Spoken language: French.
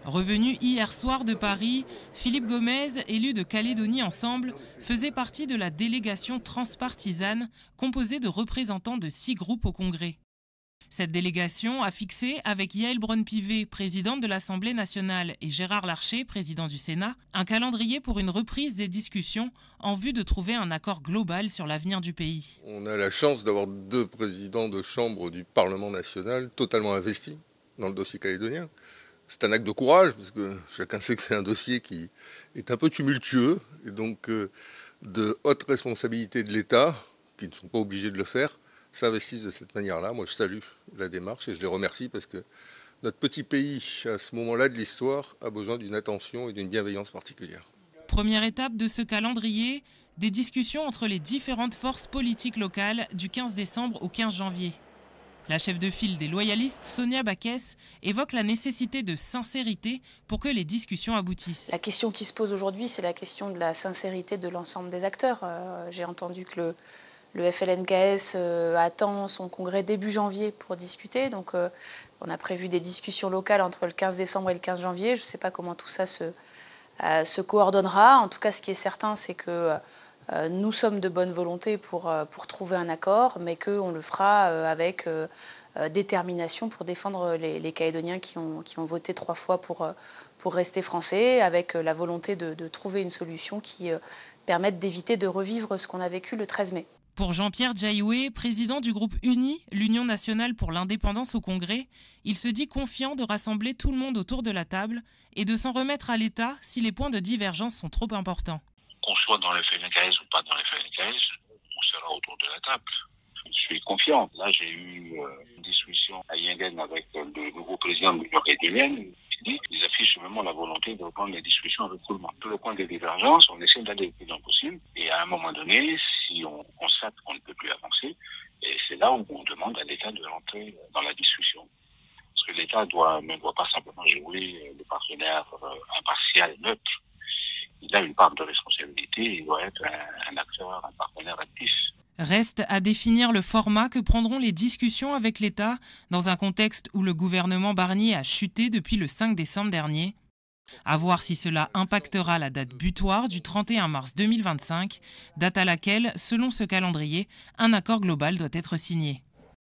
Revenu hier soir de Paris, Philippe Gomez, élu de Calédonie Ensemble, faisait partie de la délégation transpartisane composée de représentants de 6 groupes au Congrès. Cette délégation a fixé, avec Yaël Braun-Pivet, présidente de l'Assemblée nationale, et Gérard Larcher, président du Sénat, un calendrier pour une reprise des discussions en vue de trouver un accord global sur l'avenir du pays. On a la chance d'avoir 2 présidents de chambre du Parlement national totalement investis dans le dossier calédonien. C'est un acte de courage, parce que chacun sait que c'est un dossier qui est un peu tumultueux, et donc de hautes responsabilités de l'État, qui ne sont pas obligés de le faire, s'investissent de cette manière-là. Moi, je salue la démarche et je les remercie parce que notre petit pays, à ce moment-là de l'histoire, a besoin d'une attention et d'une bienveillance particulière. Première étape de ce calendrier, des discussions entre les différentes forces politiques locales du 15 décembre au 15 janvier. La chef de file des loyalistes, Sonia Backès, évoque la nécessité de sincérité pour que les discussions aboutissent. La question qui se pose aujourd'hui, c'est la question de la sincérité de l'ensemble des acteurs. J'ai entendu que le FLNKS attend son congrès début janvier pour discuter. Donc on a prévu des discussions locales entre le 15 décembre et le 15 janvier. Je ne sais pas comment tout ça se coordonnera. En tout cas, ce qui est certain, c'est que nous sommes de bonne volonté pour trouver un accord, mais qu'on le fera avec détermination pour défendre les Calédoniens qui ont voté 3 fois pour rester français, avec la volonté de trouver une solution qui permette d'éviter de revivre ce qu'on a vécu le 13 mai. Pour Jean-Pierre Djaïoué, président du groupe UNI, l'Union nationale pour l'indépendance au Congrès, il se dit confiant de rassembler tout le monde autour de la table et de s'en remettre à l'État si les points de divergence sont trop importants. Qu'on soit dans le FLNKS ou pas dans le FLNKS, on sera autour de la table. Je suis confiant. Là, j'ai eu une discussion à Yengen avec le nouveau président de l'Union calédonienne. Ils affichent vraiment la volonté de reprendre les discussions avec tout le monde. Tous les points de divergence, on essaie d'aller le plus loin possible. Et à un moment donné, si on constate qu'on ne peut plus avancer, et c'est là où on demande à l'État de rentrer dans la discussion. Parce que l'État ne doit pas simplement jouer le partenaire impartial, neutre. Il a une part de responsabilité, il doit être un acteur, un partenaire actif. Reste à définir le format que prendront les discussions avec l'État dans un contexte où le gouvernement Barnier a chuté depuis le 5 décembre dernier. À voir si cela impactera la date butoir du 31 mars 2025, date à laquelle, selon ce calendrier, un accord global doit être signé.